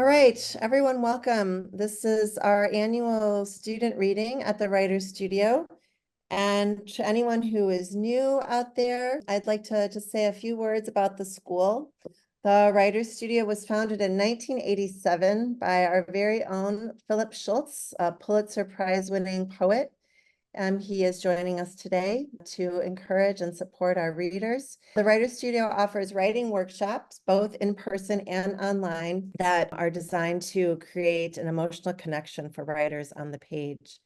All right, everyone, welcome. This is our annual student reading at the Writers Studio. And to anyone who is new out there, I'd like to just say a few words about the school. The Writers Studio was founded in 1987 by our very own Philip Schultz, a Pulitzer Prize winning poet. He is joining us today to encourage and support our readers. The Writers Studio offers writing workshops, both in person and online, that are designed to create an emotional connection for writers on the page.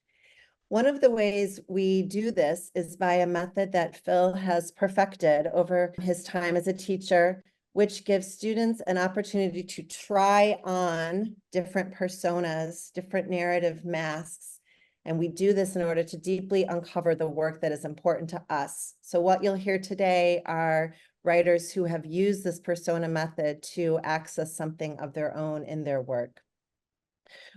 One of the ways we do this is by a method that Phil has perfected over his time as a teacher, which gives students an opportunity to try on different personas, different narrative masks. And we do this in order to deeply uncover the work that is important to us. So what you'll hear today are writers who have used this persona method to access something of their own in their work.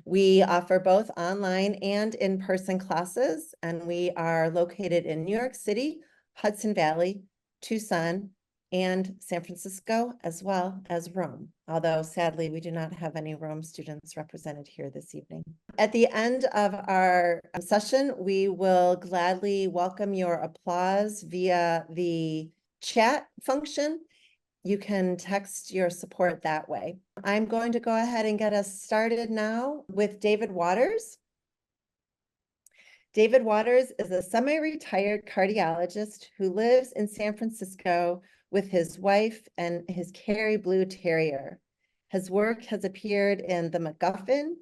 We offer both online and in-person classes, and we are located in New York City, Hudson Valley, Tucson, and San Francisco, as well as Rome. Although sadly, we do not have any Rome students represented here this evening. At the end of our session, we will gladly welcome your applause via the chat function. You can text your support that way. I'm going to go ahead and get us started now with David Waters. David Waters is a semi-retired cardiologist who lives in San Francisco with his wife and his Kerry Blue Terrier. His work has appeared in The MacGuffin,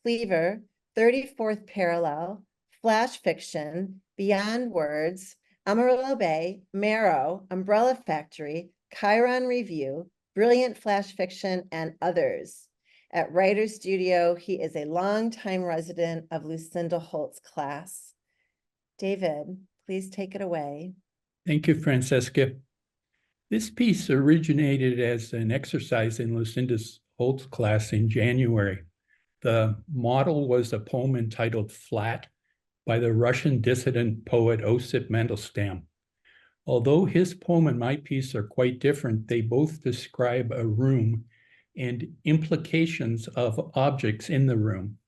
Cleaver, 34th Parallel, Flash Fiction, Beyond Words, Amarillo Bay, Marrow, Umbrella Factory, Chiron Review, Brilliant Flash Fiction, and others. At Writers Studio, he is a longtime resident of Lucinda Holt's class. David, please take it away. Thank you, Francesca. This piece originated as an exercise in Lucinda Holt's class in January. The model was a poem entitled Flat by the Russian dissident poet Osip Mandelstam. Although his poem and my piece are quite different, they both describe a room and implications of objects in the room.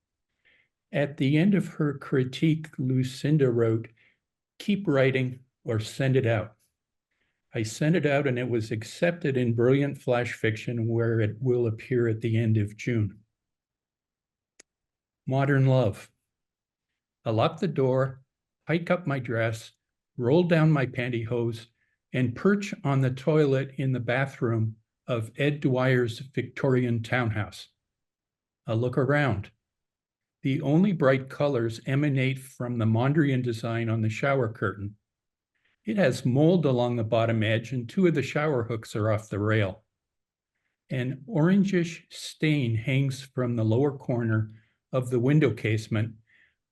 At the end of her critique, Lucinda wrote, "Keep writing or send it out." I sent it out and it was accepted in Brilliant Flash Fiction, where it will appear at the end of June. Modern love. I lock the door, hike up my dress, roll down my pantyhose, and perch on the toilet in the bathroom of Ed Dwyer's Victorian townhouse. I look around. The only bright colors emanate from the Mondrian design on the shower curtain. It has mold along the bottom edge, and two of the shower hooks are off the rail. An orangish stain hangs from the lower corner of the window casement,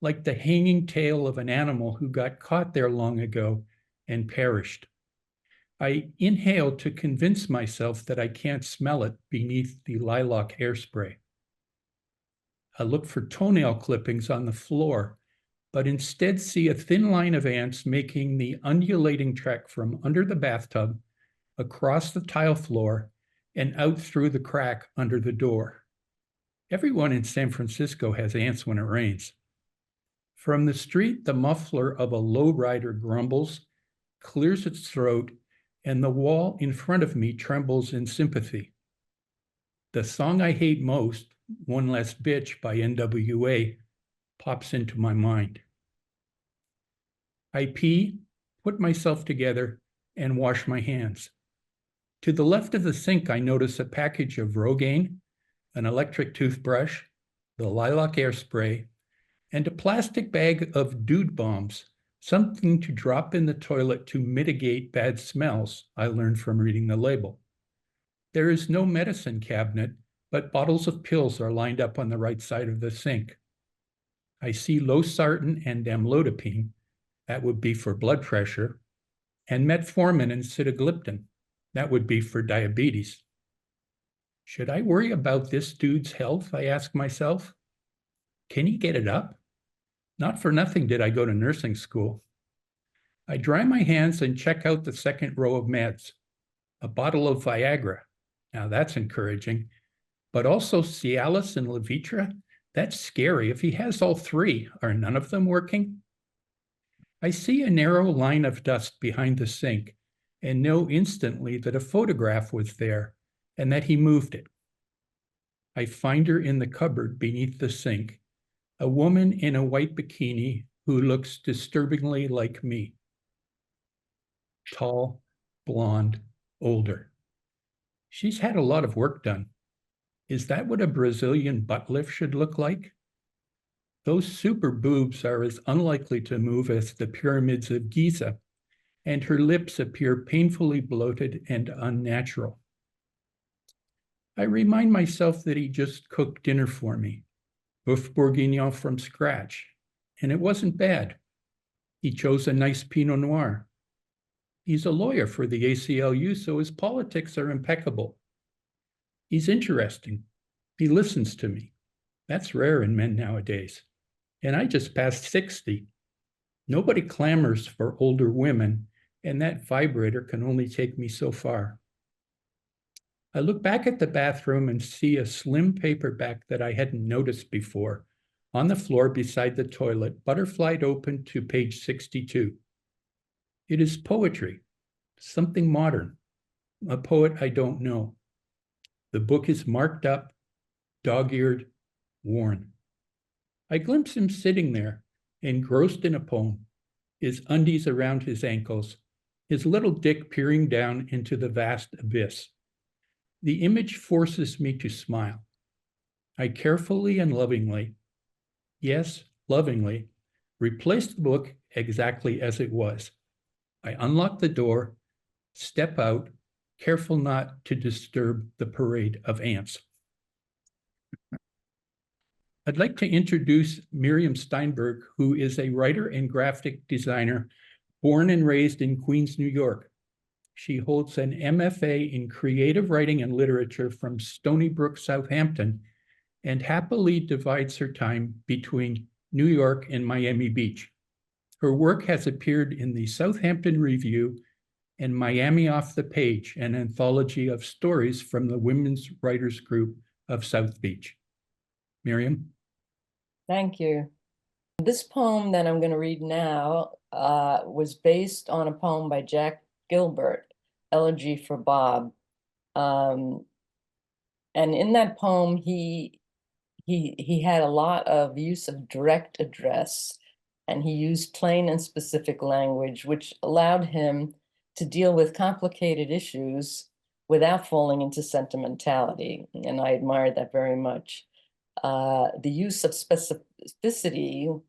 like the hanging tail of an animal who got caught there long ago and perished. I inhale to convince myself that I can't smell it beneath the lilac hairspray. I look for toenail clippings on the floor, but instead see a thin line of ants making the undulating trek from under the bathtub, across the tile floor, and out through the crack under the door. Everyone in San Francisco has ants when it rains. From the street, the muffler of a lowrider grumbles, clears its throat, and the wall in front of me trembles in sympathy. The song I hate most, One Less Bitch by NWA, pops into my mind. I pee, put myself together, and wash my hands. To the left of the sink, I notice a package of Rogaine, an electric toothbrush, the lilac hairspray, and a plastic bag of dude bombs, something to drop in the toilet to mitigate bad smells, I learned from reading the label. There is no medicine cabinet, but bottles of pills are lined up on the right side of the sink. I see losartan and amlodipine, that would be for blood pressure, and metformin and sitagliptin, that would be for diabetes. Should I worry about this dude's health, I ask myself? Can he get it up? Not for nothing did I go to nursing school. I dry my hands and check out the second row of meds. A bottle of Viagra. Now that's encouraging. but also Cialis and Levitra? That's scary. If he has all three, are none of them working? I see a narrow line of dust behind the sink and know instantly that a photograph was there and that he moved it. I find her in the cupboard beneath the sink, a woman in a white bikini who looks disturbingly like me. Tall, blonde, older. She's had a lot of work done. Is that what a Brazilian butt lift should look like? Those super boobs are as unlikely to move as the pyramids of Giza, and her lips appear painfully bloated and unnatural. I remind myself that he just cooked dinner for me, boeuf bourguignon from scratch, and it wasn't bad. He chose a nice Pinot Noir. He's a lawyer for the ACLU, so his politics are impeccable. He's interesting. He listens to me. That's rare in men nowadays. And I just passed 60. Nobody clamors for older women, and that vibrator can only take me so far. I look back at the bathroom and see a slim paperback that I hadn't noticed before on the floor beside the toilet, butterflied open to page 62. It is poetry, something modern, a poet I don't know. The book is marked up, dog-eared, worn. I glimpse him sitting there, engrossed in a poem, his undies around his ankles, his little dick peering down into the vast abyss. The image forces me to smile. I carefully and lovingly, yes, lovingly, replace the book exactly as it was. I unlock the door, step out, careful not to disturb the parade of ants. I'd like to introduce Miriam Steinberg, who is a writer and graphic designer born and raised in Queens, New York. She holds an MFA in creative writing and literature from Stony Brook, Southampton, and happily divides her time between New York and Miami Beach. Her work has appeared in the Southampton Review and Miami Off the Page, an anthology of stories from the Women's Writers Group of South Beach. Miriam? Thank you. This poem that I'm going to read now was based on a poem by Jack Gilbert, Elegy for Bob. And in that poem, he had a lot of use of direct address, and he used plain and specific language, which allowed him to deal with complicated issues without falling into sentimentality. And I admired that very much. The use of specificity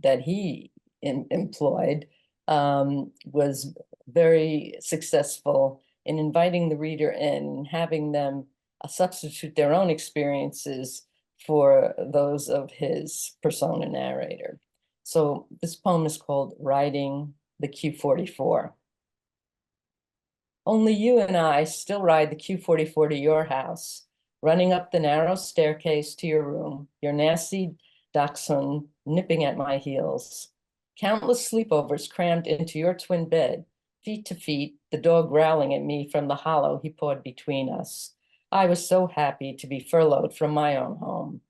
that he employed was very successful in inviting the reader in, having them substitute their own experiences for those of his persona narrator. So this poem is called Riding the Q44. Only you and I still ride the Q44 to your house, running up the narrow staircase to your room, your nasty dachshund nipping at my heels. Countless sleepovers crammed into your twin bed, feet to feet, the dog growling at me from the hollow he pawed between us. I was so happy to be furloughed from my own home.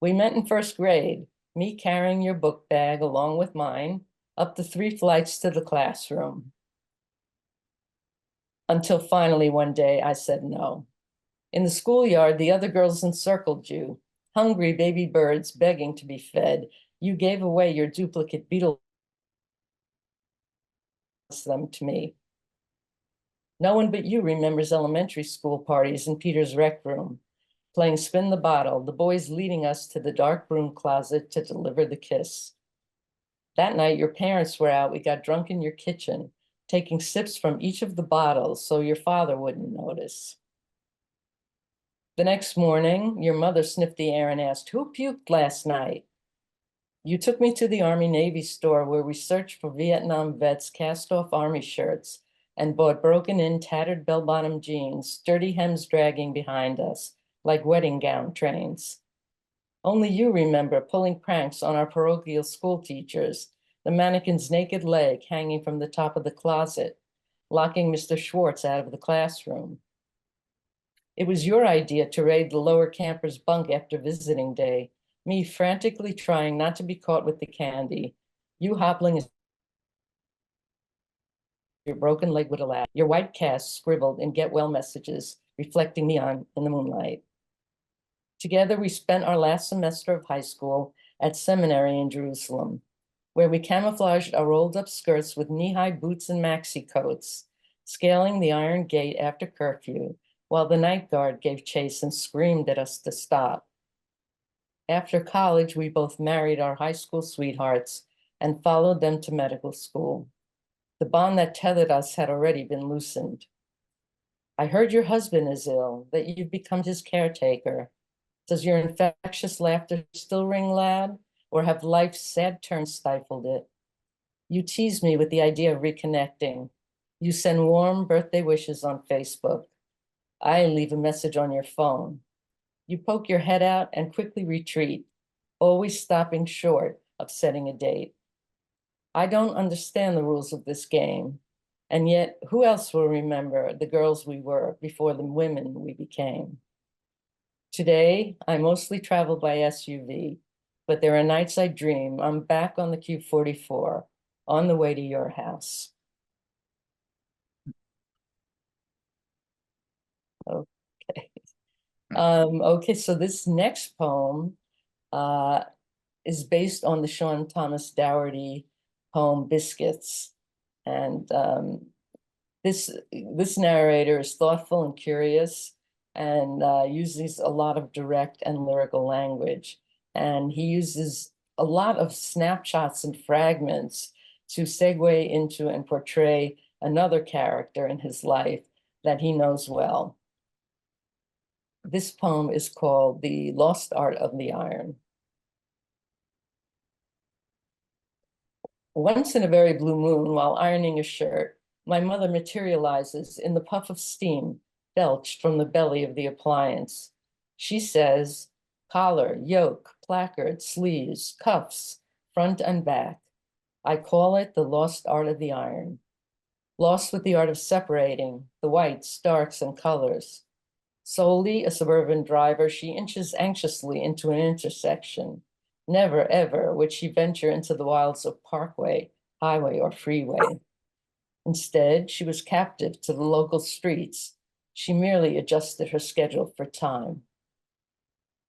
We met in first grade, me carrying your book bag along with mine, up the 3 flights to the classroom. Until finally one day I said no. In the schoolyard, the other girls encircled you, hungry baby birds begging to be fed. You gave away your duplicate beetle them to me. No one but you remembers elementary school parties in Peter's rec room, playing spin the bottle, the boys leading us to the dark broom closet to deliver the kiss. That night, your parents were out. We got drunk in your kitchen, taking sips from each of the bottles so your father wouldn't notice. The next morning, your mother sniffed the air and asked, "Who puked last night?" You took me to the Army-Navy store where we searched for Vietnam vets' cast-off Army shirts and bought broken-in, tattered bell-bottom jeans, sturdy hems dragging behind us like wedding gown trains. Only you remember pulling pranks on our parochial school teachers, the mannequin's naked leg hanging from the top of the closet, locking Mr. Schwartz out of the classroom. It was your idea to raid the lower camper's bunk after visiting day, me frantically trying not to be caught with the candy, you hobbling your broken leg would allow, your white cast scribbled in get well messages, reflecting neon in the moonlight. Together, we spent our last semester of high school at seminary in Jerusalem, where we camouflaged our rolled up skirts with knee-high boots and maxi coats, scaling the iron gate after curfew, while the night guard gave chase and screamed at us to stop. After college, we both married our high school sweethearts and followed them to medical school. The bond that tethered us had already been loosened. I heard your husband is ill, that you've become his caretaker. Does your infectious laughter still ring loud, or have life's sad turns stifled it? You tease me with the idea of reconnecting. You send warm birthday wishes on Facebook. I leave a message on your phone. You poke your head out and quickly retreat, always stopping short of setting a date. I don't understand the rules of this game, and yet who else will remember the girls we were before the women we became? Today, I mostly travel by SUV, but there are nights I dream I'm back on the Q44 on the way to your house. Okay. Okay, so this next poem is based on the Sean Thomas Dougherty poem Biscuits. And this narrator is thoughtful and curious and uses a lot of direct and lyrical language. And he uses a lot of snapshots and fragments to segue into and portray another character in his life that he knows well. This poem is called The Lost Art of the Iron. Once in a very blue moon, while ironing a shirt, my mother materializes in the puff of steam belched from the belly of the appliance. She says, collar, yoke, placard, sleeves, cuffs, front and back. I call it the lost art of the iron. Lost with the art of separating the whites, darks, and colors. Solely a suburban driver, she inches anxiously into an intersection. Never, ever would she venture into the wilds of parkway, highway, or freeway. Instead, she was captive to the local streets. She merely adjusted her schedule for time.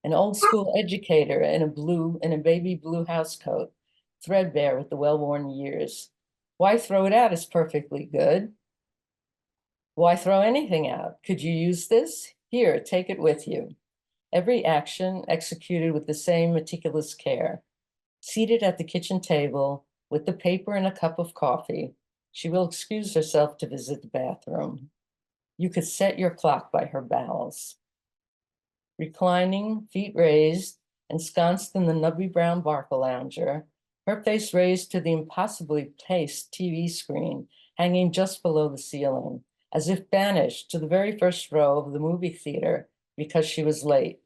An old school educator in a baby blue housecoat, threadbare with the well-worn years. Why throw it out? It's perfectly good. Why throw anything out? Could you use this? Here, take it with you. Every action executed with the same meticulous care. Seated at the kitchen table with the paper and a cup of coffee, she will excuse herself to visit the bathroom. You could set your clock by her bowels. Reclining, feet raised, ensconced in the nubby brown Barca lounger, her face raised to the impossibly placed TV screen hanging just below the ceiling, as if banished to the very first row of the movie theater because she was late.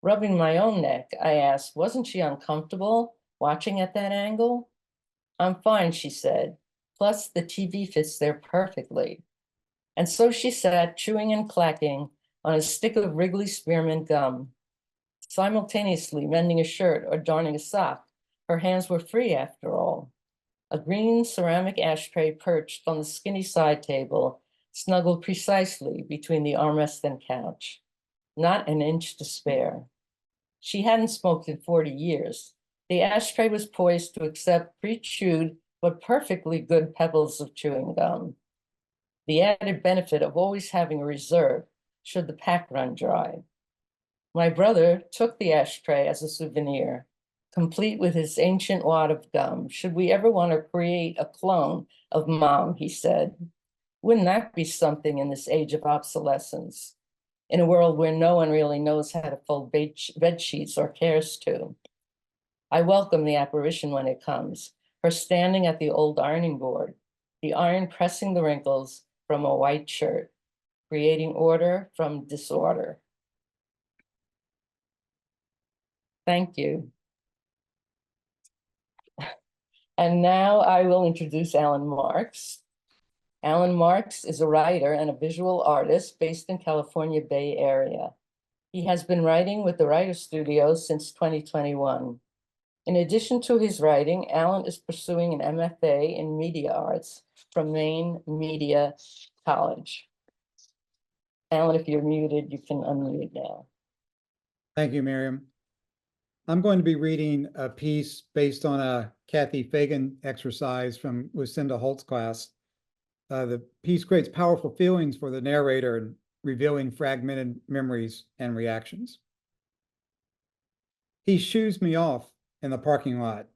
Rubbing my own neck, I asked, wasn't she uncomfortable watching at that angle? I'm fine, she said. Plus, the TV fits there perfectly. And so she sat, chewing and clacking on a stick of Wrigley Spearmint gum, simultaneously mending a shirt or darning a sock. Her hands were free, after all. A green ceramic ashtray perched on the skinny side table, snuggled precisely between the armrest and couch. Not an inch to spare. She hadn't smoked in 40 years. The ashtray was poised to accept pre-chewed but perfectly good pebbles of chewing gum. The added benefit of always having a reserve should the pack run dry. My brother took the ashtray as a souvenir, complete with his ancient wad of gum. Should we ever want to create a clone of Mom, he said. Wouldn't that be something in this age of obsolescence? In a world where no one really knows how to fold bed sheets or cares to. I welcome the apparition when it comes, her standing at the old ironing board, the iron pressing the wrinkles from a white shirt, creating order from disorder. Thank you. And now I will introduce Alan Marks. Alan Marks is a writer and a visual artist based in California Bay Area. He has been writing with the Writers Studio since 2021. In addition to his writing, Alan is pursuing an MFA in Media Arts from Maine Media College. Alan, if you're muted, you can unmute now. Thank you, Miriam. I'm going to be reading a piece based on a Kathy Fagan exercise from Lucinda Holt's class. The piece creates powerful feelings for the narrator and revealing fragmented memories and reactions. He shoos me off in the parking lot,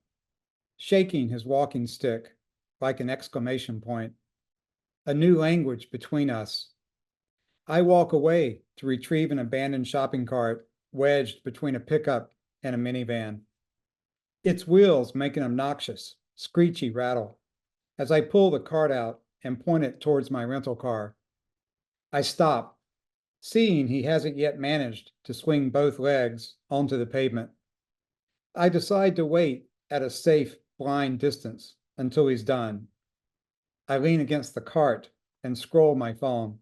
shaking his walking stick like an exclamation point, a new language between us. I walk away to retrieve an abandoned shopping cart wedged between a pickup and a minivan. Its wheels make an obnoxious, screechy rattle as I pull the cart out and point it towards my rental car. I stop, seeing he hasn't yet managed to swing both legs onto the pavement. I decide to wait at a safe, blind distance until he's done. I lean against the cart and scroll my phone.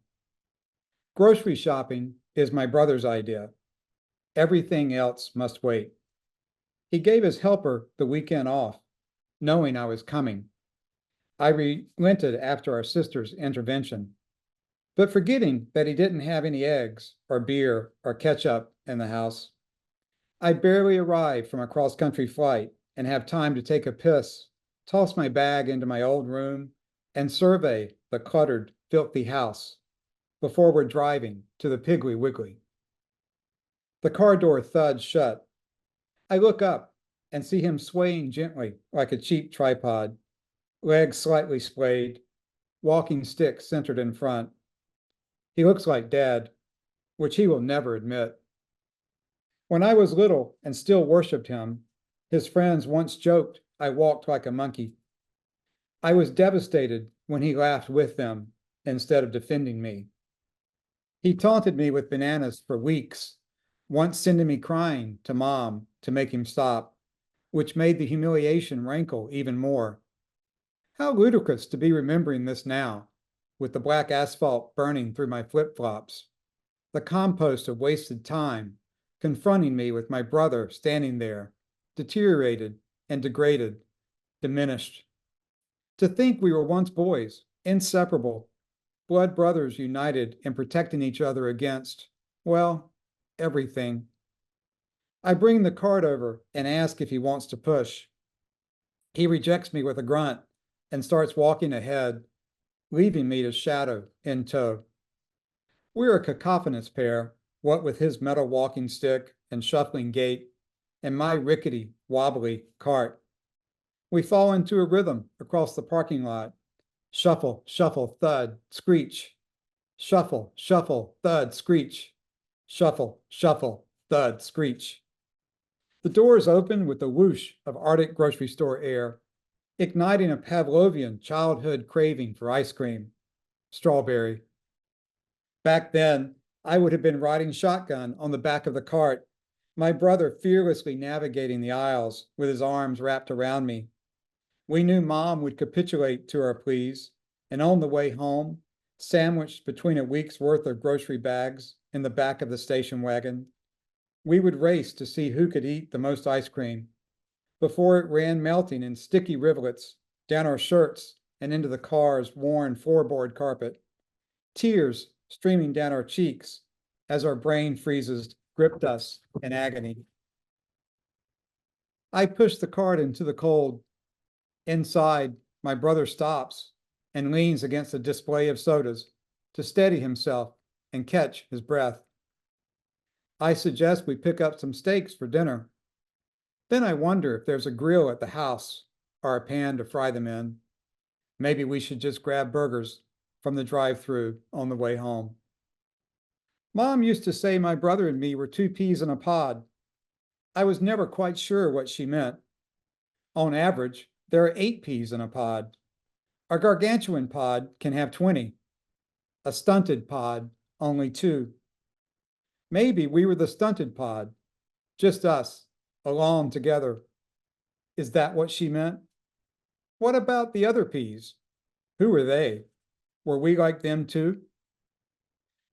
Grocery shopping is my brother's idea. Everything else must wait. He gave his helper the weekend off, knowing I was coming. I relented after our sister's intervention, but forgetting that he didn't have any eggs or beer or ketchup in the house. I barely arrive from a cross-country flight and have time to take a piss, toss my bag into my old room, and survey the cluttered, filthy house before we're driving to the Piggly Wiggly. The car door thuds shut. I look up and see him swaying gently like a cheap tripod, legs slightly splayed, walking stick centered in front. He looks like Dad, which he will never admit. When I was little and still worshipped him, his friends once joked I walked like a monkey. I was devastated when he laughed with them instead of defending me. He taunted me with bananas for weeks, once sending me crying to Mom to make him stop, which made the humiliation rankle even more. How ludicrous to be remembering this now, with the black asphalt burning through my flip-flops, the compost of wasted time, confronting me with my brother standing there, deteriorated and degraded, diminished. To think we were once boys, inseparable, blood brothers united in protecting each other against, well, everything. I bring the cart over and ask if he wants to push. He rejects me with a grunt and starts walking ahead, leaving me to shadow in tow. We're a cacophonous pair, what with his metal walking stick and shuffling gait, and my rickety, wobbly cart. We fall into a rhythm across the parking lot. Shuffle, shuffle, thud, screech. Shuffle, shuffle, thud, screech. Shuffle, shuffle, thud, screech. The doors open with the whoosh of Arctic grocery store air, igniting a Pavlovian childhood craving for ice cream, strawberry. Back then, I would have been riding shotgun on the back of the cart, my brother fearlessly navigating the aisles with his arms wrapped around me. We knew Mom would capitulate to our pleas, and on the way home, sandwiched between a week's worth of grocery bags in the back of the station wagon, we would race to see who could eat the most ice cream before it ran melting in sticky rivulets down our shirts and into the car's worn floorboard carpet, tears streaming down our cheeks as our brain freezes gripped us in agony. I pushed the cart into the cold. Inside, my brother stops and leans against a display of sodas to steady himself and catch his breath. I suggest we pick up some steaks for dinner. Then I wonder if there's a grill at the house or a pan to fry them in. Maybe we should just grab burgers from the drive-thru on the way home. Mom used to say my brother and me were two peas in a pod. I was never quite sure what she meant. On average, there are 8 peas in a pod. A gargantuan pod can have 20. A stunted pod, only 2. Maybe we were the stunted pod, just us, alone together. Is that what she meant? What about the other peas? Who were they? Were we like them too?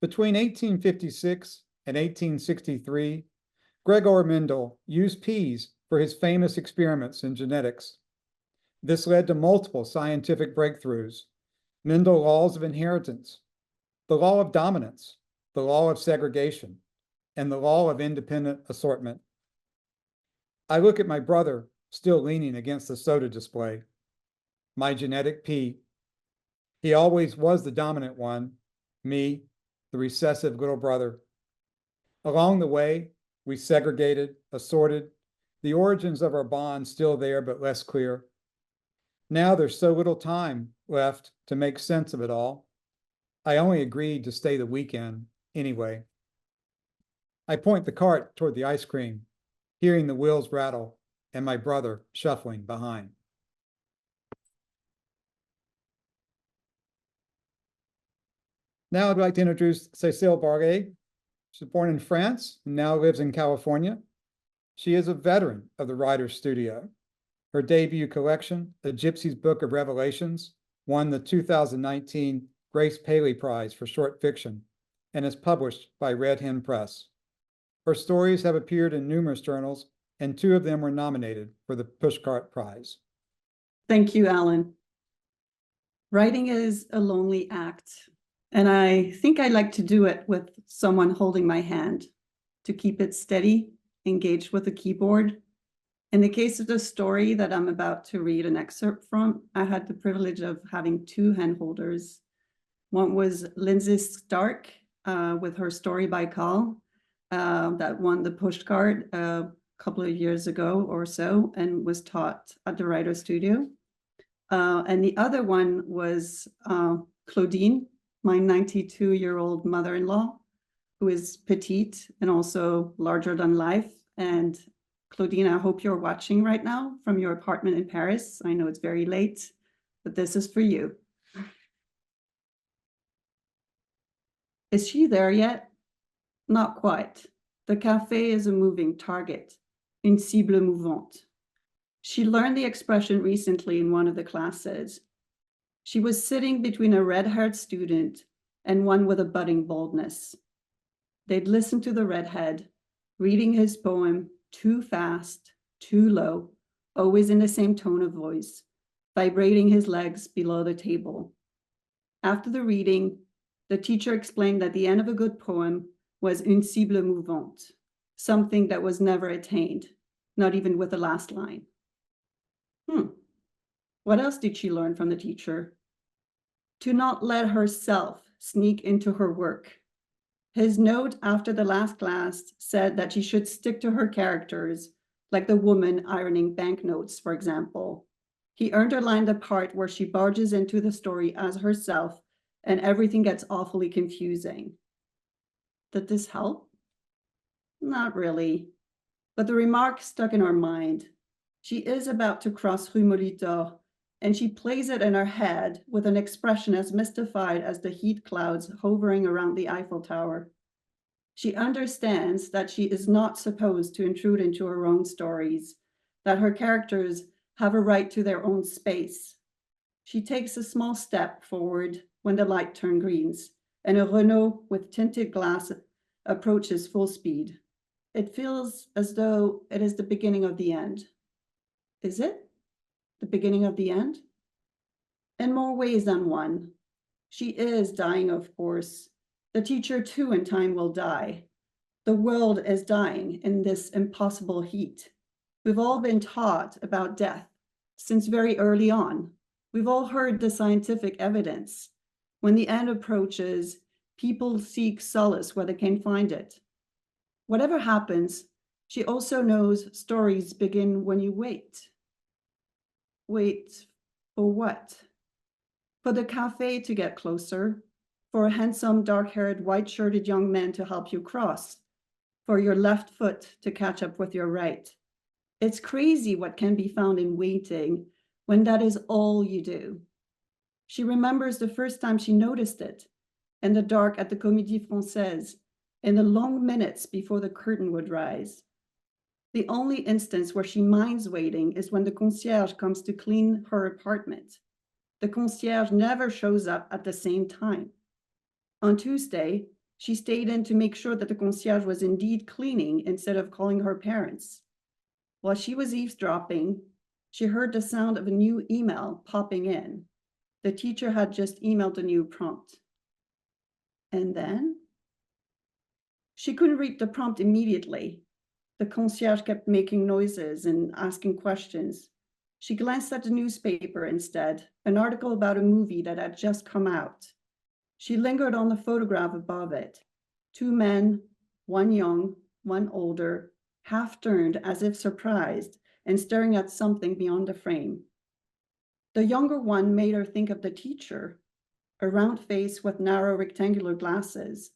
Between 1856 and 1863, Gregor Mendel used peas for his famous experiments in genetics. This led to multiple scientific breakthroughs: Mendel laws of inheritance, the law of dominance, the law of segregation, and the law of independent assortment. I look at my brother still leaning against the soda display, my genetic pea. He always was the dominant one, me, the recessive little brother. Along the way, we segregated, assorted, the origins of our bond still there but less clear. Now there's so little time left to make sense of it all. I only agreed to stay the weekend anyway. I point the cart toward the ice cream, hearing the wheels rattle and my brother shuffling behind. Now I'd like to introduce Cecile Barlier. She was born in France and now lives in California. She is a veteran of the Writer's Studio. Her debut collection, A Gypsy's Book of Revelations, won the 2019 Grace Paley Prize for short fiction and is published by Red Hen Press. Her stories have appeared in numerous journals, and 2 of them were nominated for the Pushcart Prize. Thank you, Alan. Writing is a lonely act, and I think I like to do it with someone holding my hand to keep it steady, engaged with the keyboard. In the case of the story that I'm about to read an excerpt from, I had the privilege of having 2 handholders. One was Lindsay Stark with her story by Call that won the Pushcart a couple of years ago or so and was taught at the Writer's Studio. And the other one was Claudine, my 92-year-old mother-in-law, who is petite and also larger than life. And Claudine, I hope you're watching right now from your apartment in Paris. I know it's very late, but this is for you. Is she there yet? Not quite. The cafe is a moving target, une cible mouvante. She learned the expression recently in one of the classes. She was sitting between a red-haired student and one with a budding baldness. They'd listened to the redhead, reading his poem too fast, too low, always in the same tone of voice, vibrating his legs below the table. After the reading, the teacher explained that the end of a good poem was une cible mouvante, something that was never attained, not even with the last line. What else did she learn from the teacher? To not let herself sneak into her work. His note after the last class said that she should stick to her characters, like the woman ironing banknotes, for example. He underlined the part where she barges into the story as herself and everything gets awfully confusing. Did this help? Not really, but the remark stuck in her mind. She is about to cross Rue Molitor, and she plays it in her head with an expression as mystified as the heat clouds hovering around the Eiffel Tower. She understands that she is not supposed to intrude into her own stories, that her characters have a right to their own space. She takes a small step forward when the light turns greens, and a Renault with tinted glass approaches full speed. It feels as though it is the beginning of the end. Is it the beginning of the end? In more ways than one. She is dying, of course. The teacher too in time will die. The world is dying in this impossible heat. We've all been taught about death since very early on. We've all heard the scientific evidence. When the end approaches, people seek solace where they can find it. Whatever happens, she also knows stories begin when you wait. Wait for what? For the cafe to get closer, for a handsome, dark-haired, white-shirted young man to help you cross, for your left foot to catch up with your right. It's crazy what can be found in waiting when that is all you do. She remembers the first time she noticed it, in the dark at the Comédie Française, in the long minutes before the curtain would rise. The only instance where she minds waiting is when the concierge comes to clean her apartment. The concierge never shows up at the same time. On Tuesday, she stayed in to make sure that the concierge was indeed cleaning instead of calling her parents. While she was eavesdropping, she heard the sound of a new email popping in. The teacher had just emailed a new prompt. And then she couldn't read the prompt immediately. The concierge kept making noises and asking questions. She glanced at the newspaper instead, an article about a movie that had just come out. She lingered on the photograph above it. Two men, one young, one older, half turned as if surprised and staring at something beyond the frame. The younger one made her think of the teacher, a round face with narrow rectangular glasses.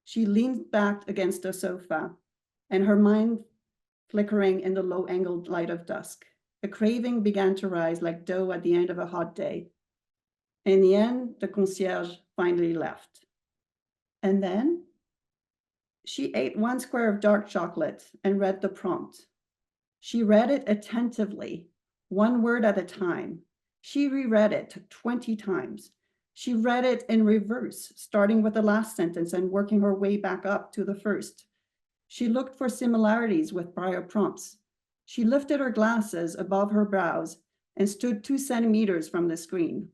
She leaned back against the sofa, and her mind flickering in the low-angled light of dusk. A craving began to rise like dough at the end of a hot day. In the end, the concierge finally left. And then she ate one square of dark chocolate and read the prompt. She read it attentively, one word at a time. She reread it 20 times. She read it in reverse, starting with the last sentence and working her way back up to the first. She looked for similarities with prior prompts. She lifted her glasses above her brows and stood 2 centimeters from the screen.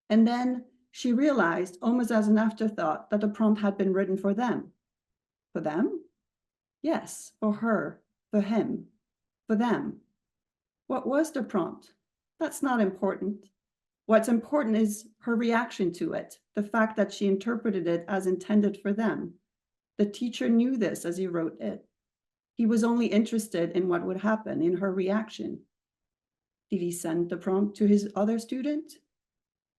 And then she realized, almost as an afterthought, that the prompt had been written for them. For them? Yes, for her, for him, for them. What was the prompt? That's not important. What's important is her reaction to it, the fact that she interpreted it as intended for them. The teacher knew this as he wrote it. He was only interested in what would happen, in her reaction. Did he send the prompt to his other student?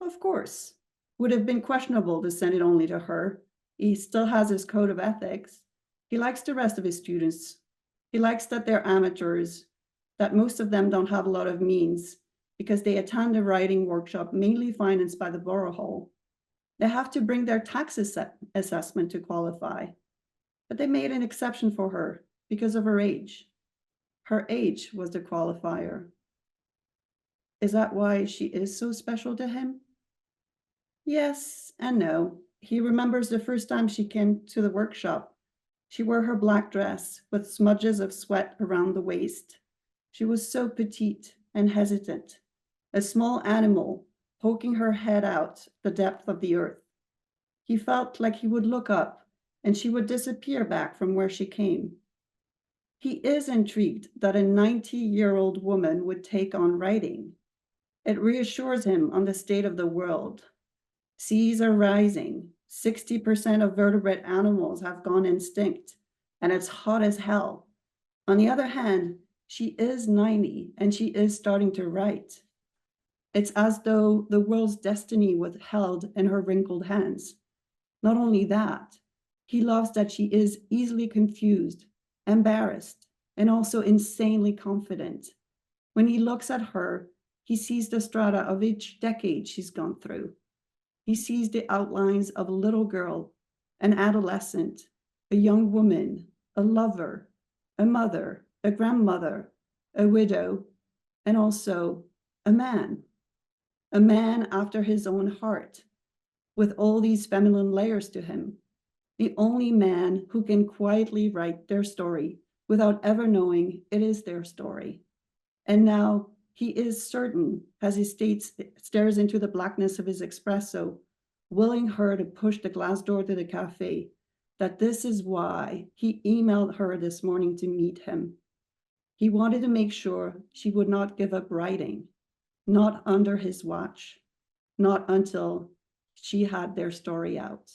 Of course. Would have been questionable to send it only to her. He still has his code of ethics. He likes the rest of his students. He likes that they're amateurs, that most of them don't have a lot of means because they attend a writing workshop mainly financed by the Borough Hall. They have to bring their tax assessment to qualify. But they made an exception for her because of her age. Her age was the qualifier. Is that why she is so special to him? Yes and no. He remembers the first time she came to the workshop. She wore her black dress with smudges of sweat around the waist. She was so petite and hesitant, a small animal poking her head out the depth of the earth. He felt like he would look up and she would disappear back from where she came. He is intrigued that a 90-year-old woman would take on writing. It reassures him on the state of the world. Seas are rising. 60% of vertebrate animals have gone extinct, and it's hot as hell. On the other hand, she is 90 and she is starting to write. It's as though the world's destiny was held in her wrinkled hands. Not only that, he loves that she is easily confused, embarrassed, and also insanely confident. When he looks at her, he sees the strata of each decade she's gone through. He sees the outlines of a little girl, an adolescent, a young woman, a lover, a mother, a grandmother, a widow, and also a man after his own heart, with all these feminine layers to him, the only man who can quietly write their story without ever knowing it is their story. And now he is certain, as he stares into the blackness of his espresso, willing her to push the glass door to the cafe, that this is why he emailed her this morning to meet him. He wanted to make sure she would not give up writing, not under his watch, not until she had their story out.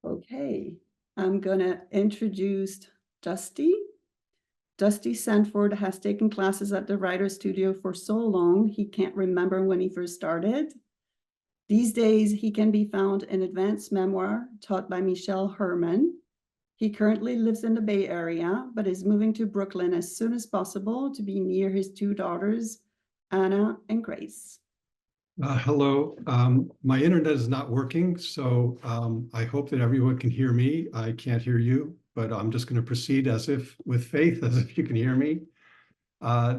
Okay, I'm gonna introduce Dusty. Dusty Stanford has taken classes at the Writer's Studio for so long, he can't remember when he first started. These days, he can be found in advanced memoir taught by Michelle Herman. He currently lives in the Bay Area, but is moving to Brooklyn as soon as possible to be near his 2 daughters, Anna and Grace. Hello, my internet is not working, so I hope that everyone can hear me. I can't hear you, but I'm just going to proceed as if with faith, as if you can hear me.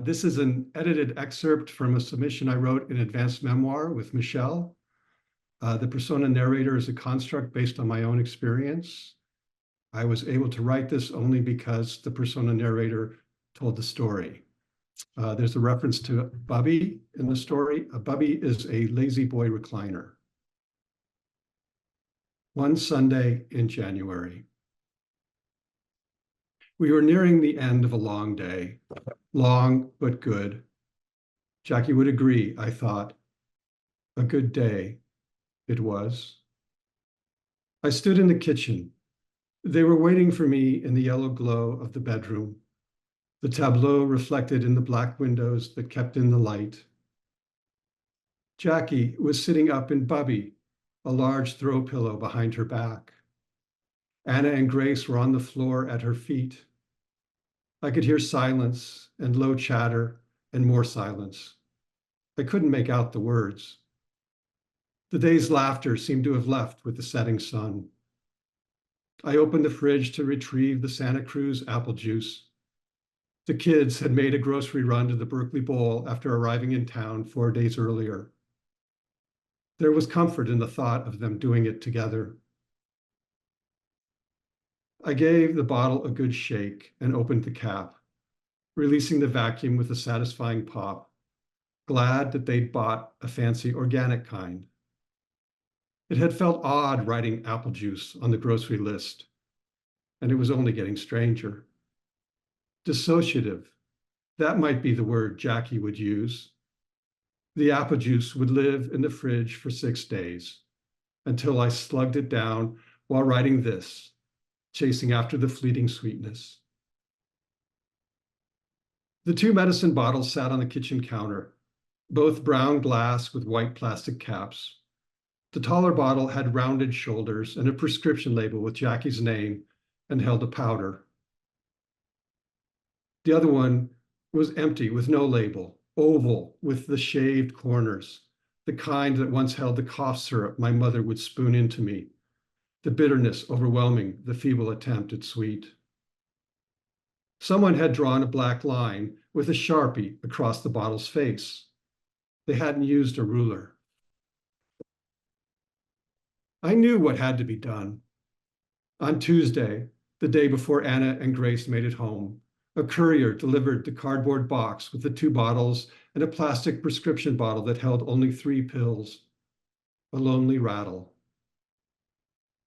This is an edited excerpt from a submission I wrote in advanced memoir with Michelle. The persona narrator is a construct based on my own experience. I was able to write this only because the persona narrator told the story. There's a reference to Bubby in the story. A Bubby is a lazy boy recliner. One Sunday in January. We were nearing the end of a long day. Long, but good. Jackie would agree, I thought. A good day it was. I stood in the kitchen. They were waiting for me in the yellow glow of the bedroom, the tableau reflected in the black windows that kept in the light. Jackie was sitting up in Bubby, a large throw pillow behind her back. Anna and Grace were on the floor at her feet. I could hear silence and low chatter and more silence. I couldn't make out the words. The day's laughter seemed to have left with the setting sun. I opened the fridge to retrieve the Santa Cruz apple juice. The kids had made a grocery run to the Berkeley Bowl after arriving in town 4 days earlier. There was comfort in the thought of them doing it together. I gave the bottle a good shake and opened the cap, releasing the vacuum with a satisfying pop, glad that they'd bought a fancy organic kind. It had felt odd writing apple juice on the grocery list, and it was only getting stranger. Dissociative, that might be the word Jackie would use. The apple juice would live in the fridge for 6 days, until I slugged it down while writing this, chasing after the fleeting sweetness. The 2 medicine bottles sat on the kitchen counter, both brown glass with white plastic caps. The taller bottle had rounded shoulders and a prescription label with Jackie's name and held a powder. The other one was empty with no label, oval with the shaved corners, the kind that once held the cough syrup my mother would spoon into me, the bitterness overwhelming the feeble attempt at sweet. Someone had drawn a black line with a Sharpie across the bottle's face. They hadn't used a ruler. I knew what had to be done. On Tuesday, the day before Anna and Grace made it home, a courier delivered the cardboard box with the 2 bottles and a plastic prescription bottle that held only 3 pills. A lonely rattle.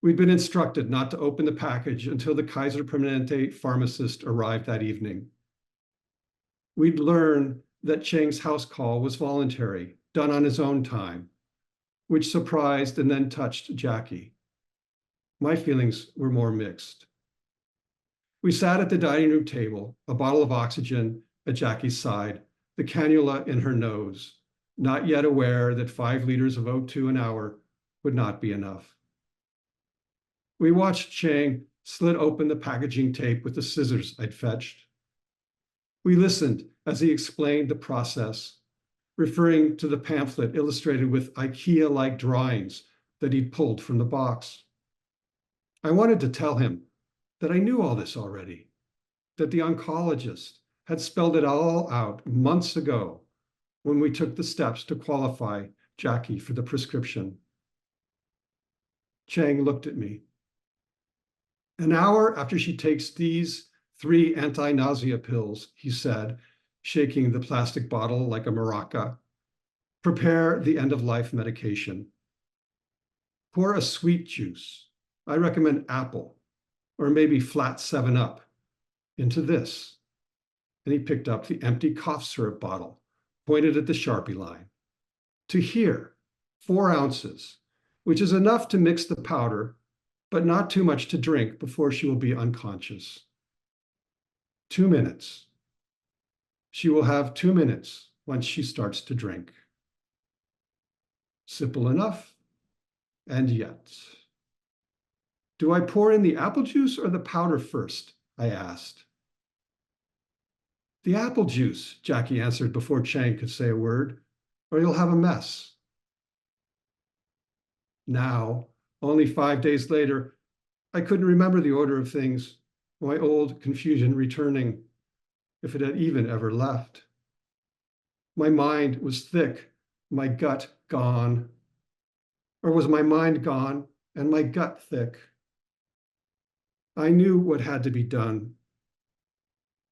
We'd been instructed not to open the package until the Kaiser Permanente pharmacist arrived that evening. We'd learned that Chang's house call was voluntary, done on his own time, which surprised and then touched Jackie. My feelings were more mixed. We sat at the dining room table, a bottle of oxygen at Jackie's side, the cannula in her nose, not yet aware that 5 liters of O2 an hour would not be enough. We watched Chang slit open the packaging tape with the scissors I'd fetched. We listened as he explained the process, referring to the pamphlet illustrated with IKEA-like drawings that he'd pulled from the box. I wanted to tell him that I knew all this already, that the oncologist had spelled it all out months ago when we took the steps to qualify Jackie for the prescription. Chang looked at me. An hour after she takes these 3 anti-nausea pills, he said, shaking the plastic bottle like a maraca, prepare the end-of-life medication. Pour a sweet juice. I recommend apple, or maybe flat 7-Up, into this. And he picked up the empty cough syrup bottle, pointed at the Sharpie line. To here, 4 ounces, which is enough to mix the powder, but not too much to drink before she will be unconscious. 2 minutes. She will have 2 minutes once she starts to drink. Simple enough, and yet. Do I pour in the apple juice or the powder first? I asked. The apple juice, Jackie answered before Chang could say a word, or you'll have a mess. Now, only 5 days later, I couldn't remember the order of things, my old confusion returning. if it had even ever left. My mind was thick, my gut gone. Or was my mind gone and my gut thick? I knew what had to be done.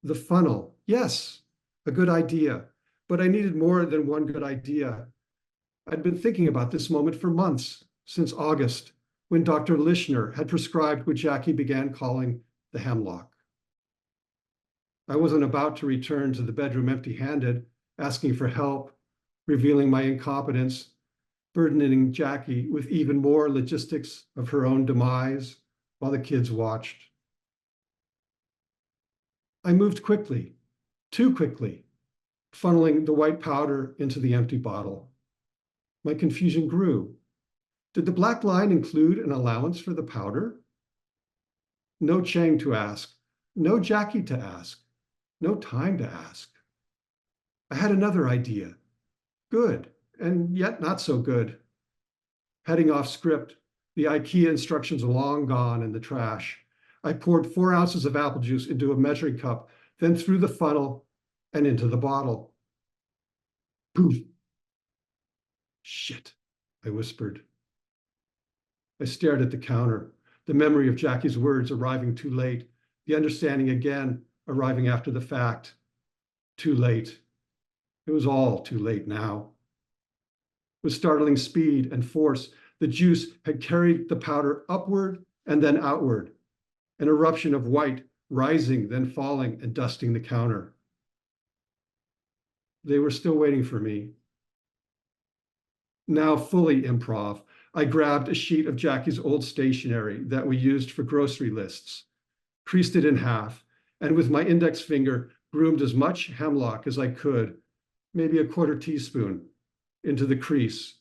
The funnel, yes, a good idea, but I needed more than one good idea. I'd been thinking about this moment for months, since August, when Dr. Lishner had prescribed what Jackie began calling the hemlock. I wasn't about to return to the bedroom empty-handed, asking for help, revealing my incompetence, burdening Jackie with even more logistics of her own demise while the kids watched. I moved quickly, too quickly, funneling the white powder into the empty bottle. My confusion grew. Did the black line include an allowance for the powder? No Chang to ask, no Jackie to ask, no time to ask. I had another idea, good, and yet not so good. Heading off script, the IKEA instructions long gone in the trash. I poured 4 ounces of apple juice into a measuring cup, then through the funnel and into the bottle. Poof. Shit, I whispered. I stared at the counter, the memory of Jackie's words arriving too late, the understanding again arriving after the fact. Too late. It was all too late now. With startling speed and force, the juice had carried the powder upward and then outward, an eruption of white rising, then falling and dusting the counter. They were still waiting for me. Now fully improv, I grabbed a sheet of Jackie's old stationery that we used for grocery lists, creased it in half, and with my index finger groomed as much hemlock as I could, maybe a 1/4 teaspoon, into the crease,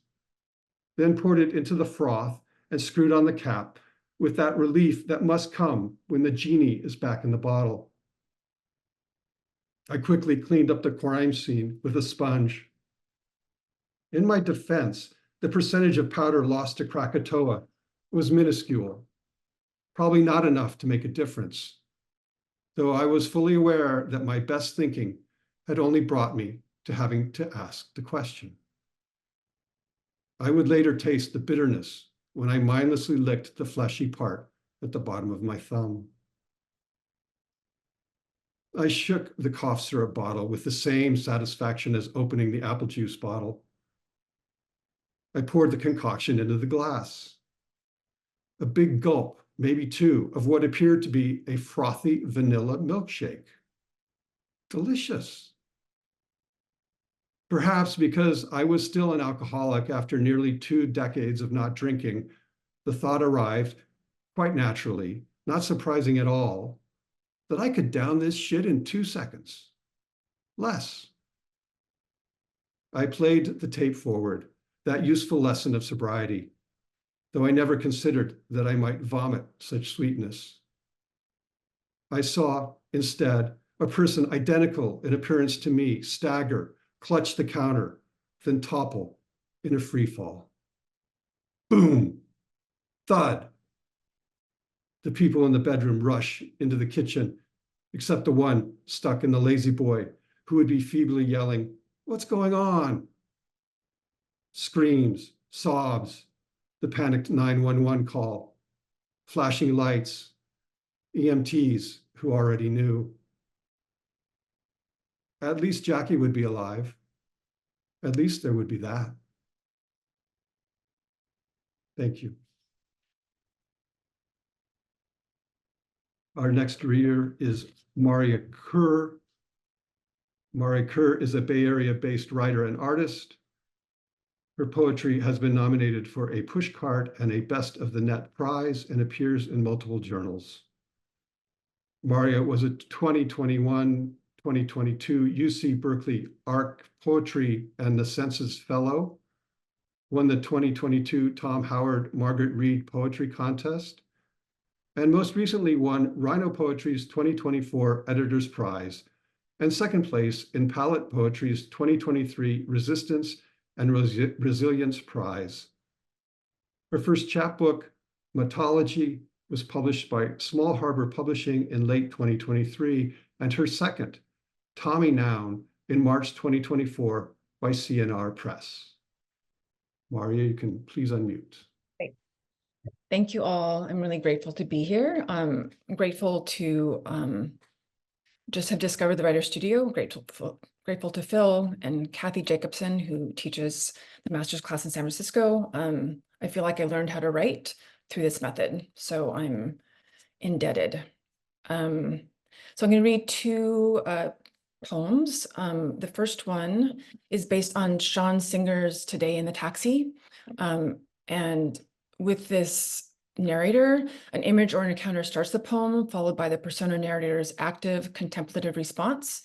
then poured it into the froth and screwed on the cap with that relief that must come when the genie is back in the bottle. I quickly cleaned up the crime scene with a sponge. In my defense, the percentage of powder lost to Krakatoa was minuscule, probably not enough to make a difference, though I was fully aware that my best thinking had only brought me to having to ask the question. I would later taste the bitterness when I mindlessly licked the fleshy part at the bottom of my thumb. I shook the cough syrup bottle with the same satisfaction as opening the apple juice bottle. I poured the concoction into the glass. A big gulp, maybe 2, of what appeared to be a frothy vanilla milkshake. Delicious. Perhaps because I was still an alcoholic after nearly 2 decades of not drinking, the thought arrived, quite naturally, not surprising at all, that I could down this shit in 2 seconds. Less. I played the tape forward, that useful lesson of sobriety, though I never considered that I might vomit such sweetness. I saw, instead, a person identical in appearance to me stagger, clutch the counter, then topple in a free fall. Boom! Thud! The people in the bedroom rush into the kitchen, except the one stuck in the lazy boy who would be feebly yelling, "What's going on?" Screams, sobs, the panicked 911 call, flashing lights, EMTs who already knew. At least Jackie would be alive. At least there would be that. Thank you. Our next reader is Maurya Kerr. Maurya Kerr is a Bay Area-based writer and artist. Her poetry has been nominated for a Pushcart and a Best of the Net Prize and appears in multiple journals. Maurya was a 2021-2022 UC Berkeley Arc Poetry and the Census Fellow, won the 2022 Tom Howard Margaret Reed Poetry Contest, and most recently won Rhino Poetry's 2024 Editor's Prize and second place in Palette Poetry's 2023 Resistance and Resilience Prize. Her first chapbook, Mythology, was published by Small Harbor Publishing in late 2023, and her second, Tommy Noun, in March 2024 by CNR Press. Maurya, you can please unmute. Thank you all. I'm really grateful to be here. I'm grateful to just have discovered the Writer Studio. Grateful to Phil and Kathy Jacobson, who teaches the master's class in San Francisco. I feel like I learned how to write through this method, so I'm indebted. So I'm going to read two poems. The first one is based on Sean Singer's Today in the Taxi. And with this narrator, an image or an encounter starts the poem, followed by the persona narrator's active contemplative response,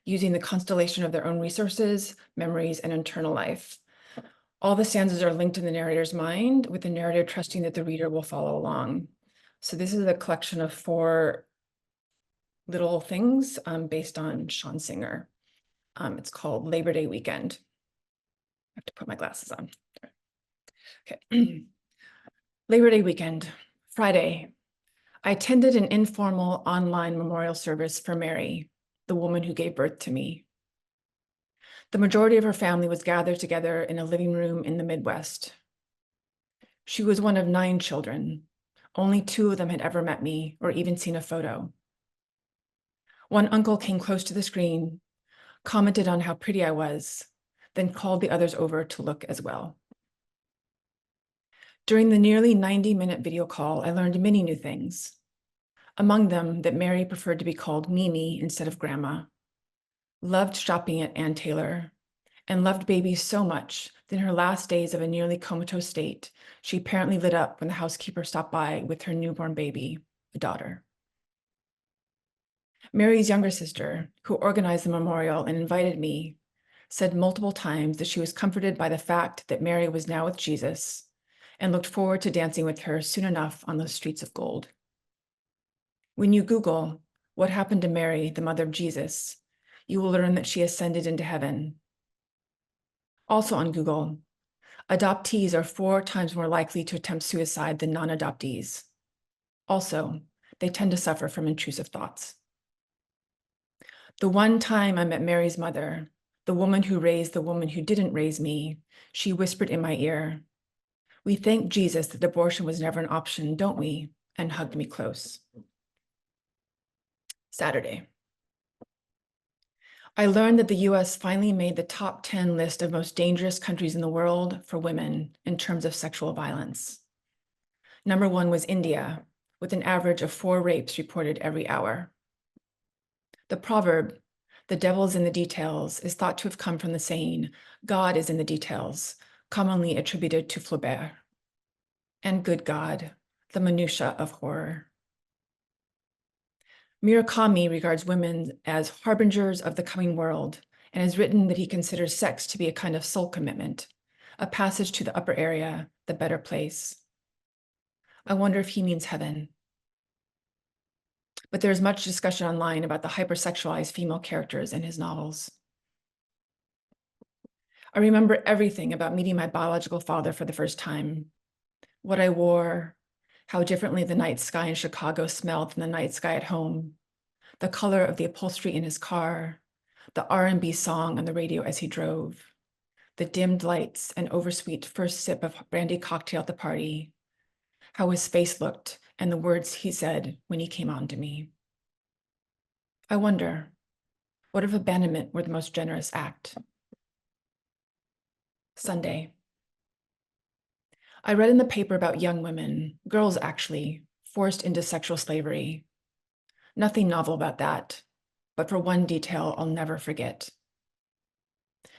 using the constellation of their own resources, memories, and internal life. All the stanzas are linked in the narrator's mind, with the narrator trusting that the reader will follow along. So this is a collection of 4 little things based on Sean Singer. It's called Labor Day Weekend. I have to put my glasses on. Okay. Labor Day weekend, Friday. I attended an informal online memorial service for Mary, the woman who gave birth to me. The majority of her family was gathered together in a living room in the Midwest. She was one of 9 children. Only 2 of them had ever met me or even seen a photo. One uncle came close to the screen, commented on how pretty I was, then called the others over to look as well. During the nearly 90-minute video call, I learned many new things. Among them, that Mary preferred to be called Mimi instead of Grandma, loved shopping at Ann Taylor, and loved babies so much that in her last days of a nearly comatose state, she apparently lit up when the housekeeper stopped by with her newborn baby, a daughter. Mary's younger sister, who organized the memorial and invited me, said multiple times that she was comforted by the fact that Mary was now with Jesus and looked forward to dancing with her soon enough on those streets of gold. When you Google what happened to Mary, the mother of Jesus, you will learn that she ascended into heaven. Also on Google, adoptees are 4 times more likely to attempt suicide than non-adoptees. Also, they tend to suffer from intrusive thoughts. The one time I met Mary's mother, the woman who raised the woman who didn't raise me, she whispered in my ear, "We thank Jesus that abortion was never an option, don't we?" and hugged me close. Saturday. I learned that the US finally made the top 10 list of most dangerous countries in the world for women in terms of sexual violence. Number 1 was India, with an average of 4 rapes reported every hour. The proverb, "The devil is in the details," is thought to have come from the saying, "God is in the details," commonly attributed to Flaubert. And good God, the minutiae of horror. Murakami regards women as harbingers of the coming world and has written that he considers sex to be a kind of soul commitment, a passage to the upper area, the better place. I wonder if he means heaven. But there is much discussion online about the hypersexualized female characters in his novels. I remember everything about meeting my biological father for the first time. What I wore, how differently the night sky in Chicago smelled than the night sky at home, the color of the upholstery in his car, the R&B song on the radio as he drove, the dimmed lights and oversweet first sip of brandy cocktail at the party, how his face looked and the words he said when he came on to me. I wonder, what if abandonment were the most generous act? Sunday. I read in the paper about young women, girls actually, forced into sexual slavery. Nothing novel about that, but for one detail I'll never forget.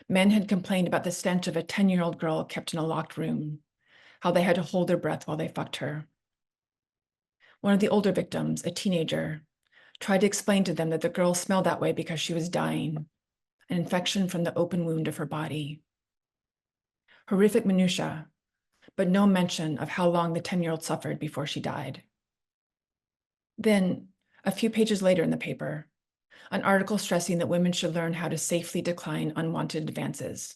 Men had complained about the stench of a 10-year-old girl kept in a locked room, how they had to hold their breath while they fucked her. One of the older victims, a teenager, tried to explain to them that the girl smelled that way because she was dying, an infection from the open wound of her body. Horrific minutiae, but no mention of how long the 10-year-old suffered before she died. Then, a few pages later in the paper, an article stressing that women should learn how to safely decline unwanted advances.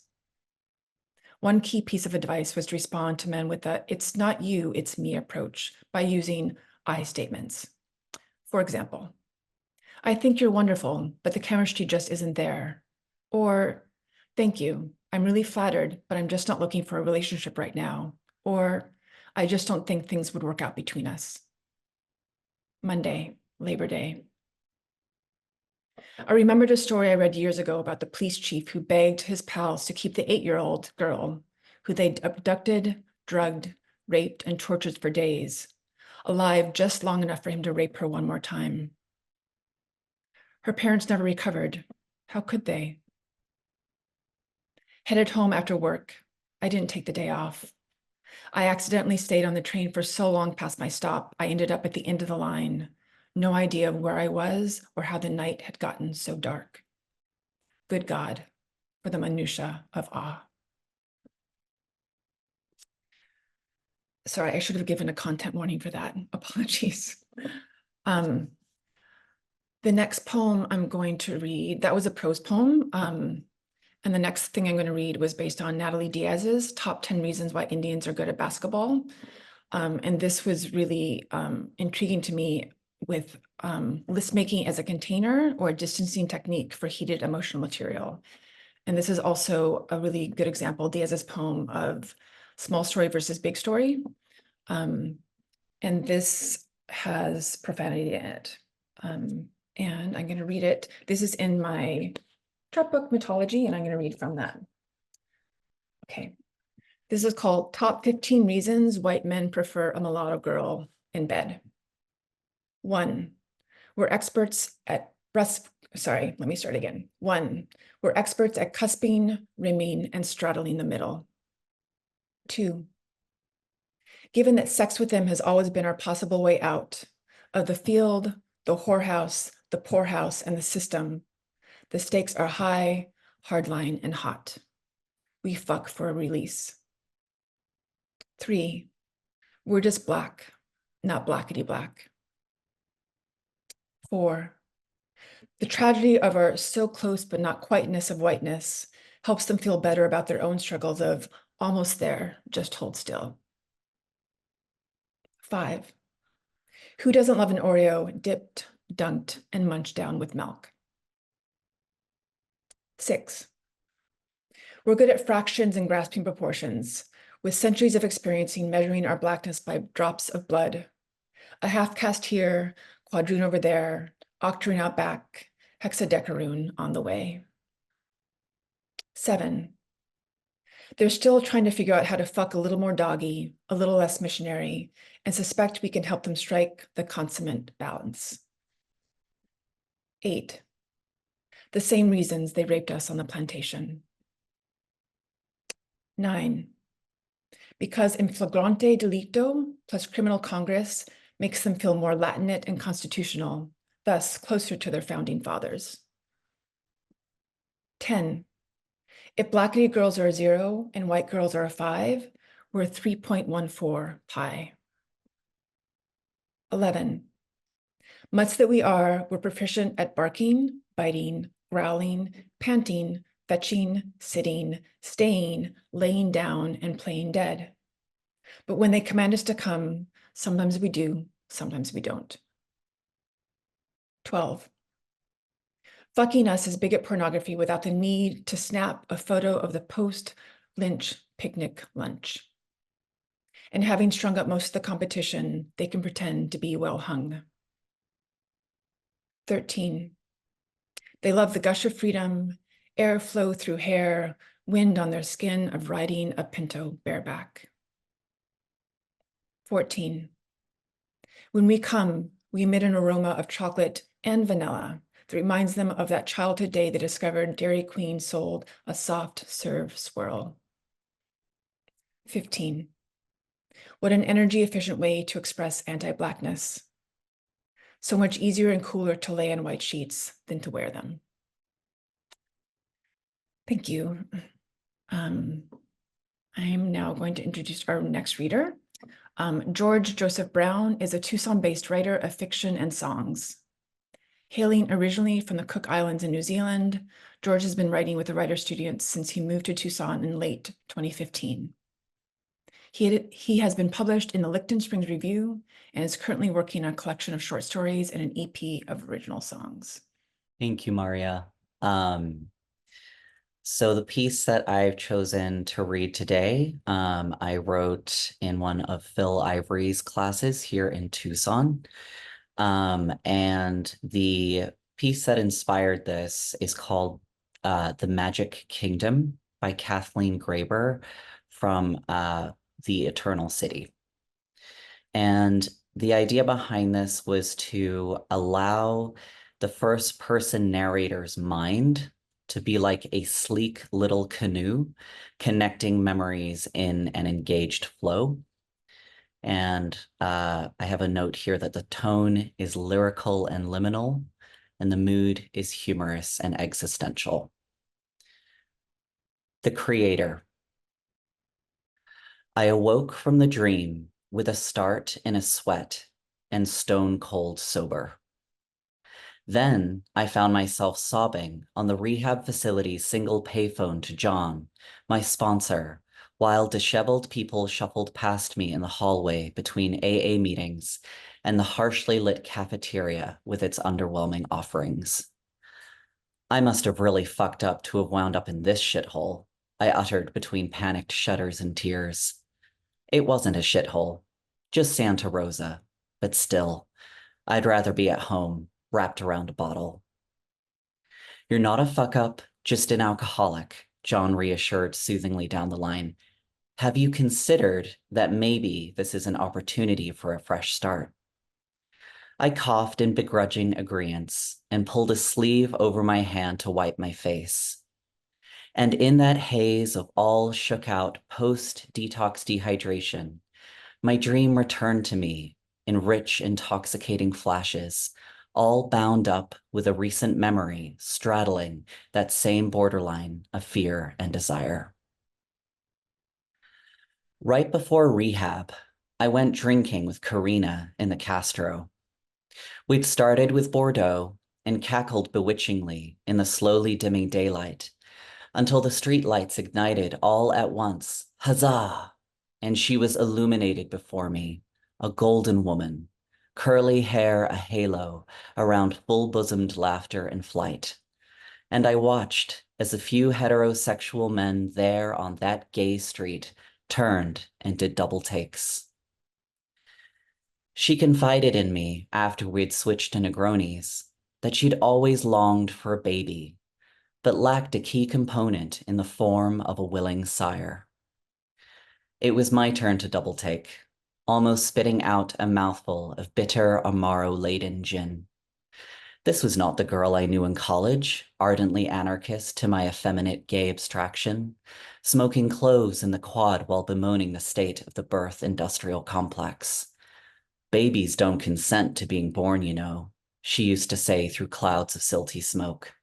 One key piece of advice was to respond to men with the "it's not you, it's me" approach by using I statements. For example, I think you're wonderful, but the chemistry just isn't there. Or, thank you, I'm really flattered, but I'm just not looking for a relationship right now. Or, I just don't think things would work out between us. Monday, Labor Day. I remembered a story I read years ago about the police chief who begged his pals to keep the 8-year-old girl who they'd abducted, drugged, raped, and tortured for days, alive just long enough for him to rape her one more time. Her parents never recovered. How could they? Headed home after work, I didn't take the day off. I accidentally stayed on the train for so long past my stop, I ended up at the end of the line. No idea of where I was or how the night had gotten so dark. Good God, for the minutia of awe. Sorry, I should have given a content warning for that. Apologies. The next poem I'm going to read, that was a prose poem. And the next thing I'm going to read was based on Natalie Diaz's Top 10 Reasons Why Indians Are Good at Basketball. And this was really intriguing to me with list making as a container or a distancing technique for heated emotional material. And this is also a really good example, Diaz's poem, of small story versus big story. And this has profanity in it. And I'm going to read it. This is in my chapbook Mythology, and I'm going to read from that. Okay. This is called Top 15 Reasons White Men Prefer a Mulatto Girl in Bed. 1, we're experts at let me start again. 1, we're experts at cusping, rimming, and straddling the middle. 2, given that sex with them has always been our possible way out of the field, the whorehouse, the poorhouse, and the system, the stakes are high, hardline, and hot. We fuck for a release. 3, we're just black, not blackety black. 4, the tragedy of our so close but not quiteness of whiteness helps them feel better about their own struggles of almost there, just hold still. 5, who doesn't love an Oreo dipped, dunked, and munched down with milk? 6, we're good at fractions and grasping proportions, with centuries of experiencing measuring our blackness by drops of blood. A half caste here, quadroon over there, octoroon out back, hexadecaroon on the way. 7, they're still trying to figure out how to fuck a little more doggy, a little less missionary, and suspect we can help them strike the consummate balance. 8, the same reasons they raped us on the plantation. 9, because in flagrante delicto plus criminal Congress makes them feel more Latinate and constitutional, thus closer to their founding fathers. 10, if blackety girls are a 0 and white girls are a 5, we're 3.14 pi. 11, mutts that we are, we're proficient at barking, biting, growling, panting, fetching, sitting, staying, laying down, and playing dead. But when they command us to come, sometimes we do, sometimes we don't. 12, fucking us is bigot pornography without the need to snap a photo of the post-lynch picnic lunch. And having strung up most of the competition, they can pretend to be well hung. 13, they love the gush of freedom, airflow through hair, wind on their skin of riding a pinto bareback. 14, when we come, we emit an aroma of chocolate and vanilla that reminds them of that childhood day they discovered Dairy Queen sold a soft serve swirl. 15, what an energy-efficient way to express anti-Blackness. So much easier and cooler to lay on white sheets than to wear them. Thank you. I am now going to introduce our next reader. George Joseph Brown is a Tucson-based writer of fiction and songs. Hailing originally from the Cook Islands in New Zealand, George has been writing with the writer students since he moved to Tucson in late 2015. He has been published in the Licton Springs Review and is currently working on a collection of short stories and an EP of original songs. Thank you, Maurya. So the piece that I've chosen to read today, I wrote in one of Phil Ivory's classes here in Tucson. And the piece that inspired this is called The Magic Kingdom by Kathleen Graeber from The Eternal City. And the idea behind this was to allow the first person narrator's mind to be like a sleek little canoe connecting memories in an engaged flow. And I have a note here that the tone is lyrical and liminal, and the mood is humorous and existential. The Creator. I awoke from the dream with a start in a sweat and stone cold sober. Then I found myself sobbing on the rehab facility's single payphone to John, my sponsor, while disheveled people shuffled past me in the hallway between AA meetings and the harshly lit cafeteria with its underwhelming offerings. I must have really fucked up to have wound up in this shithole, I uttered between panicked shudders and tears. It wasn't a shithole, just Santa Rosa, but still, I'd rather be at home, wrapped around a bottle. You're not a fuck up, just an alcoholic, John reassured soothingly down the line. Have you considered that maybe this is an opportunity for a fresh start? I coughed in begrudging agreeance and pulled a sleeve over my hand to wipe my face. And in that haze of all shook out post-detox dehydration, my dream returned to me in rich, intoxicating flashes, all bound up with a recent memory straddling that same borderline of fear and desire. Right before rehab, I went drinking with Karina in the Castro. We'd started with Bordeaux and cackled bewitchingly in the slowly dimming daylight until the streetlights ignited all at once, huzzah! And she was illuminated before me, a golden woman, curly hair a halo around full-bosomed laughter and flight. And I watched as a few heterosexual men there on that gay street turned and did double takes. She confided in me after we'd switched to Negronis that she'd always longed for a baby, but lacked a key component in the form of a willing sire. It was my turn to double take, almost spitting out a mouthful of bitter Amaro-laden gin. This was not the girl I knew in college, ardently anarchist to my effeminate gay abstraction, smoking cloves in the quad while bemoaning the state of the birth industrial complex. Babies don't consent to being born, you know, she used to say through clouds of silty smoke.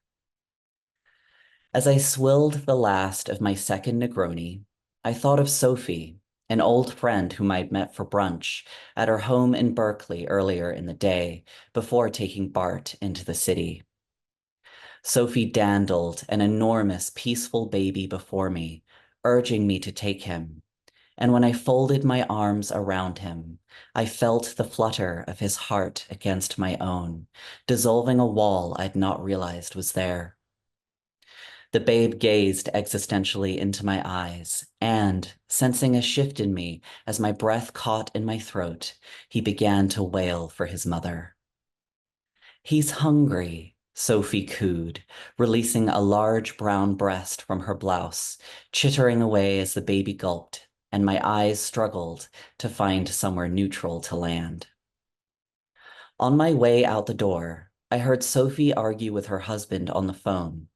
As I swilled the last of my second Negroni, I thought of Sophie, an old friend whom I'd met for brunch at her home in Berkeley earlier in the day before taking Bart into the city. Sophie dandled an enormous, peaceful baby before me, urging me to take him. And when I folded my arms around him, I felt the flutter of his heart against my own, dissolving a wall I'd not realized was there. The babe gazed existentially into my eyes, and, sensing a shift in me as my breath caught in my throat, he began to wail for his mother. He's hungry, Sophie cooed, releasing a large brown breast from her blouse, chittering away as the baby gulped, and my eyes struggled to find somewhere neutral to land. On my way out the door, I heard Sophie argue with her husband on the phone,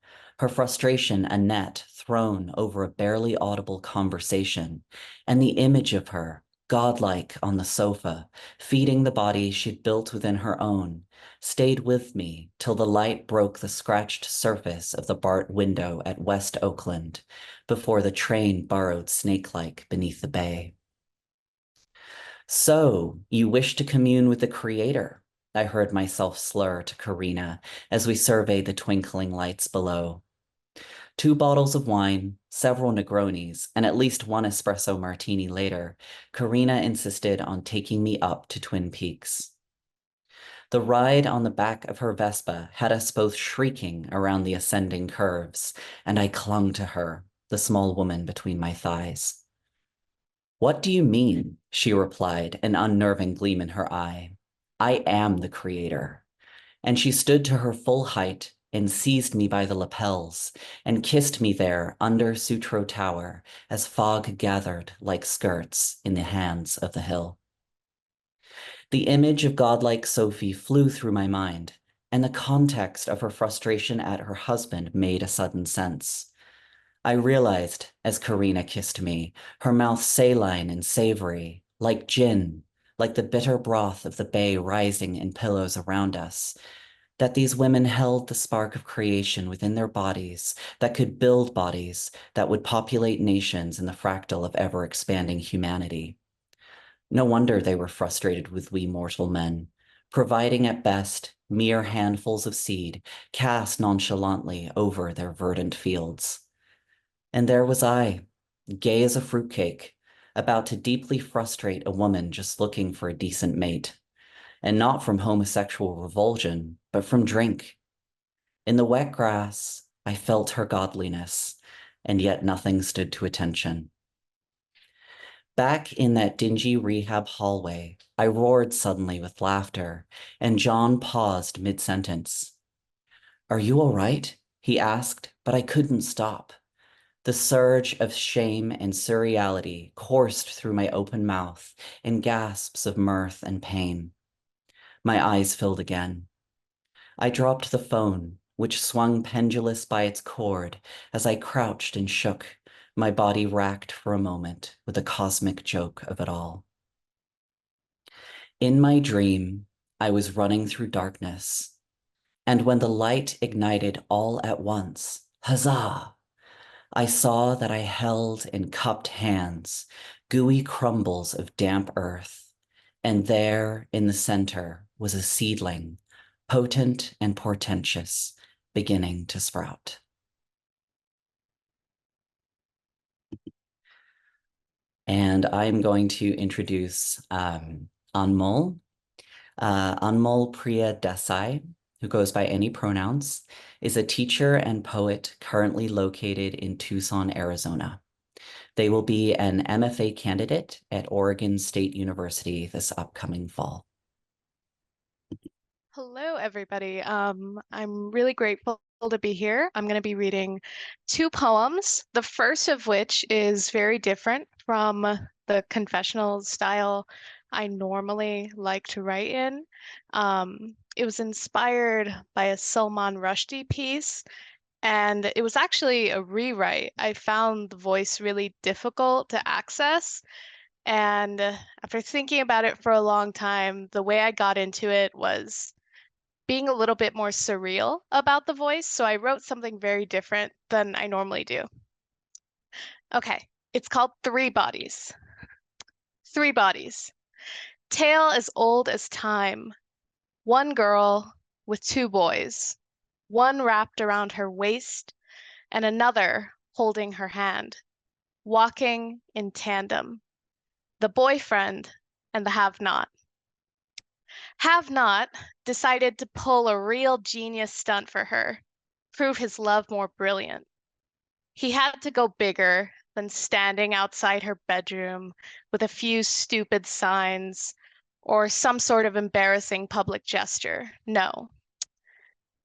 her frustration a net thrown over a barely audible conversation, and the image of her, godlike on the sofa, feeding the body she'd built within her own, stayed with me till the light broke the scratched surface of the Bart window at West Oakland, before the train burrowed snake-like beneath the bay. So, you wish to commune with the Creator, I heard myself slur to Karina as we surveyed the twinkling lights below. 2 bottles of wine, several Negronis, and at least 1 espresso martini later, Karina insisted on taking me up to Twin Peaks. The ride on the back of her Vespa had us both shrieking around the ascending curves, and I clung to her, the small woman between my thighs. "What do you mean?" she replied, an unnerving gleam in her eye. "I am the creator." And she stood to her full height and seized me by the lapels and kissed me there under Sutro Tower as fog gathered like skirts in the hands of the hill. The image of godlike Sophie flew through my mind, and the context of her frustration at her husband made a sudden sense. I realized, as Karina kissed me, her mouth saline and savory, like gin, like the bitter broth of the bay rising in pillows around us, that these women held the spark of creation within their bodies that could build bodies that would populate nations in the fractal of ever-expanding humanity. No wonder they were frustrated with we mortal men, providing at best mere handfuls of seed cast nonchalantly over their verdant fields. And there was I, gay as a fruitcake, about to deeply frustrate a woman just looking for a decent mate, and not from homosexual revulsion, but from drink. In the wet grass, I felt her godliness, and yet nothing stood to attention. Back in that dingy rehab hallway, I roared suddenly with laughter, and John paused mid-sentence. "Are you all right?" he asked, but I couldn't stop. The surge of shame and surreality coursed through my open mouth in gasps of mirth and pain. My eyes filled again. I dropped the phone, which swung pendulous by its cord as I crouched and shook, my body racked for a moment with the cosmic joke of it all. In my dream, I was running through darkness, and when the light ignited all at once, huzzah! I saw that I held in cupped hands gooey crumbles of damp earth, and there in the center was a seedling, potent and portentous, beginning to sprout. And I'm going to introduce Anmol. Anmol Priya Desai, who goes by any pronouns, is a teacher and poet currently located in Tucson, Arizona. They will be an MFA candidate at Oregon State University this upcoming fall. Hello, everybody. I'm really grateful to be here. I'm going to be reading 2 poems, the first of which is very different from the confessional style I normally like to write in. It was inspired by a Salman Rushdie piece, and it was actually a rewrite. I found the voice really difficult to access, and after thinking about it for a long time, the way I got into it was being a little bit more surreal about the voice, so I wrote something very different than I normally do. Okay, it's called 3 Bodies. 3 bodies. Tale as old as time. 1 girl with 2 boys. 1 wrapped around her waist and another holding her hand. Walking in tandem. The boyfriend and the have-not. Have-not decided to pull a real genius stunt for her, prove his love more brilliant. He had to go bigger than standing outside her bedroom with a few stupid signs or some sort of embarrassing public gesture. No.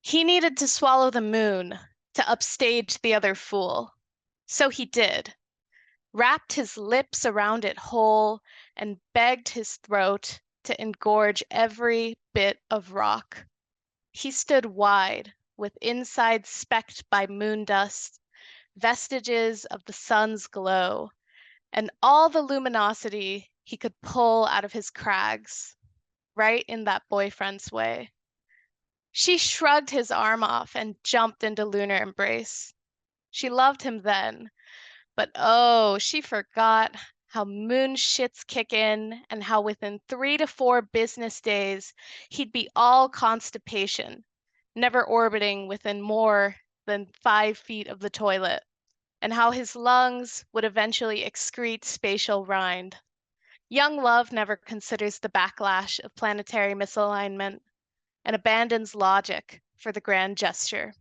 He needed to swallow the moon to upstage the other fool. So he did. Wrapped his lips around it whole and begged his throat to engorge every bit of rock. He stood wide, with insides specked by moon dust, vestiges of the sun's glow, and all the luminosity he could pull out of his crags, right in that boyfriend's way. She shrugged his arm off and jumped into lunar embrace. She loved him then, but oh, she forgot how moon shits kick in and how within 3 to 4 business days, he'd be all constipation, never orbiting within more than 5 feet of the toilet, and how his lungs would eventually excrete spatial rind. Young love never considers the backlash of planetary misalignment and abandons logic for the grand gesture.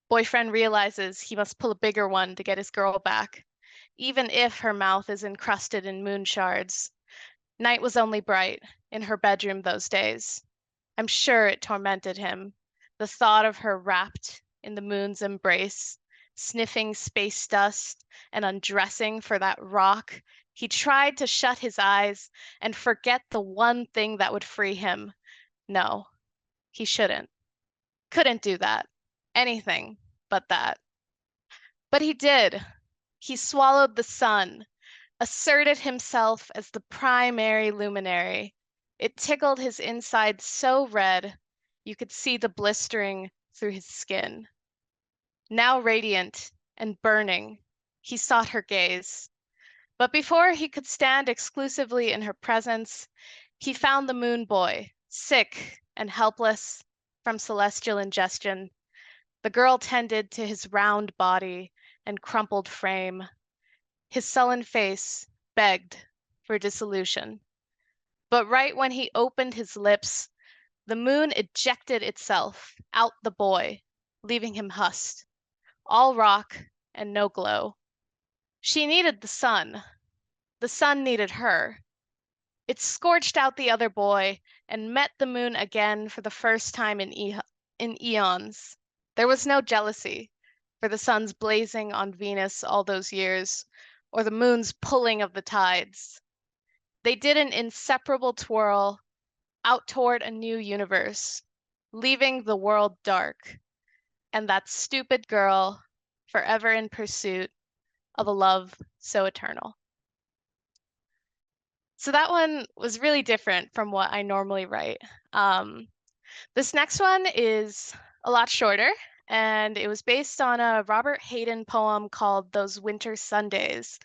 Boyfriend realizes he must pull a bigger one to get his girl back, even if her mouth is encrusted in moon shards. Night was only bright in her bedroom those days. I'm sure it tormented him, the thought of her wrapped in the moon's embrace, sniffing space dust and undressing for that rock. He tried to shut his eyes and forget the one thing that would free him. No, he shouldn't. Couldn't do that. Anything but that. But he did. He swallowed the sun, asserted himself as the primary luminary. It tickled his inside so red, you could see the blistering through his skin. Now radiant and burning, he sought her gaze. But before he could stand exclusively in her presence, he found the moon boy, sick and helpless from celestial ingestion. The girl tended to his round body and crumpled frame. His sullen face begged for dissolution. But right when he opened his lips, the moon ejected itself out the boy, leaving him husked, all rock and no glow. She needed the sun needed her. It scorched out the other boy and met the moon again for the first time in eons. There was no jealousy for the sun's blazing on Venus all those years, or the moon's pulling of the tides. They did an inseparable twirl out toward a new universe, leaving the world dark, and that stupid girl forever in pursuit of a love so eternal. So that one was really different from what I normally write. This next one is a lot shorter, and it was based on a Robert Hayden poem called Those Winter Sundays.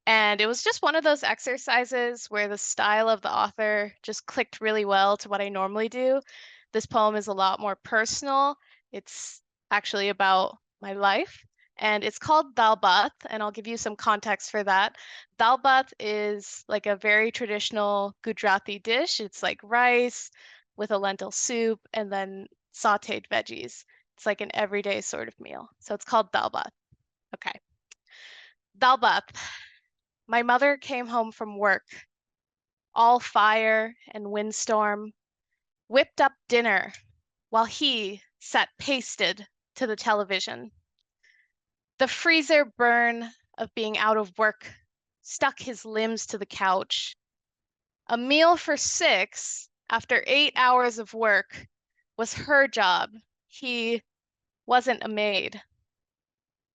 And it was just one of those exercises where the style of the author just clicked really well to what I normally do. This poem is a lot more personal. It's actually about my life, and it's called Dal Bhat, and I'll give you some context for that. Dal Bhat is like a very traditional Gujarati dish. It's like rice with a lentil soup and then sautéed veggies. It's like an everyday sort of meal. So it's called Dal Bhat. Okay. Dal Bhat. My mother came home from work, all fire and windstorm, whipped up dinner while he sat pasted to the television. The freezer burn of being out of work stuck his limbs to the couch. A meal for 6 after 8 hours of work was her job. He wasn't a maid.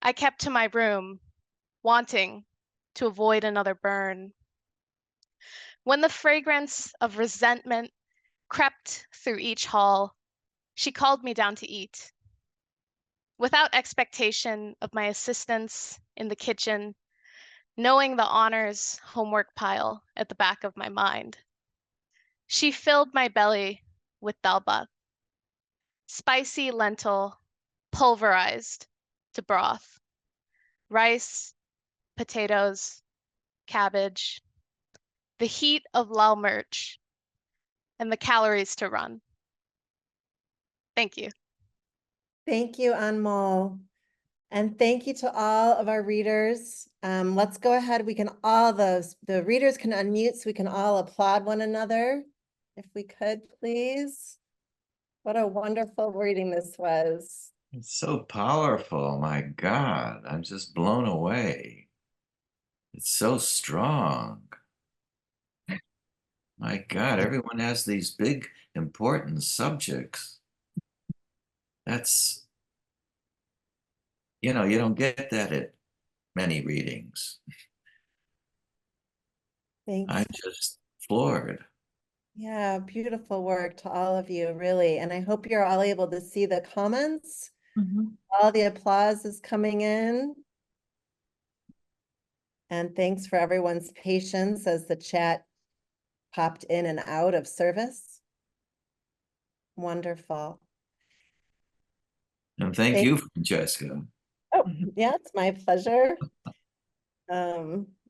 I kept to my room, wanting to avoid another burn. When the fragrance of resentment crept through each hall, she called me down to eat. Without expectation of my assistance in the kitchen, knowing the honors homework pile at the back of my mind, she filled my belly with dal bhat, spicy lentil pulverized to broth, rice, potatoes, cabbage, the heat of lal mirch, and the calories to run. Thank you. Thank you, Anmol. And thank you to all of our readers. Let's go ahead. We can all, the readers can unmute so we can all applaud one another. If we could, please. What a wonderful reading this was. It's so powerful. My God, I'm just blown away. It's so strong. My God, everyone has these big, important subjects. That's, you don't get that at many readings. Thanks. I'm just floored. Yeah, beautiful work to all of you, really. And I hope you're all able to see the comments. All the applause is coming in. And thanks for everyone's patience as the chat popped in and out of service. Wonderful. And thank you, Francesca. Oh, yeah, it's my pleasure.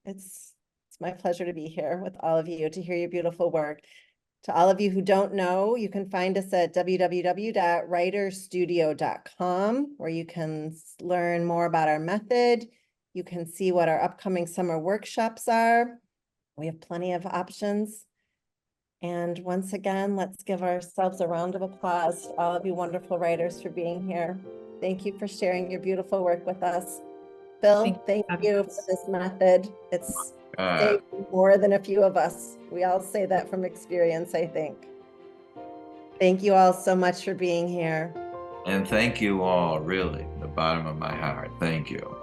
It's my pleasure to be here with all of you to hear your beautiful work. To all of you who don't know, you can find us at www.writerstudio.com, where you can learn more about our method. You can see what our upcoming summer workshops are. We have plenty of options. And once again, let's give ourselves a round of applause to all of you wonderful writers for being here. Thank you for sharing your beautiful work with us. Phil, thank you for this method. It's saved more than a few of us. We all say that from experience, I think. Thank you all so much for being here. And thank you all, really, from the bottom of my heart. Thank you.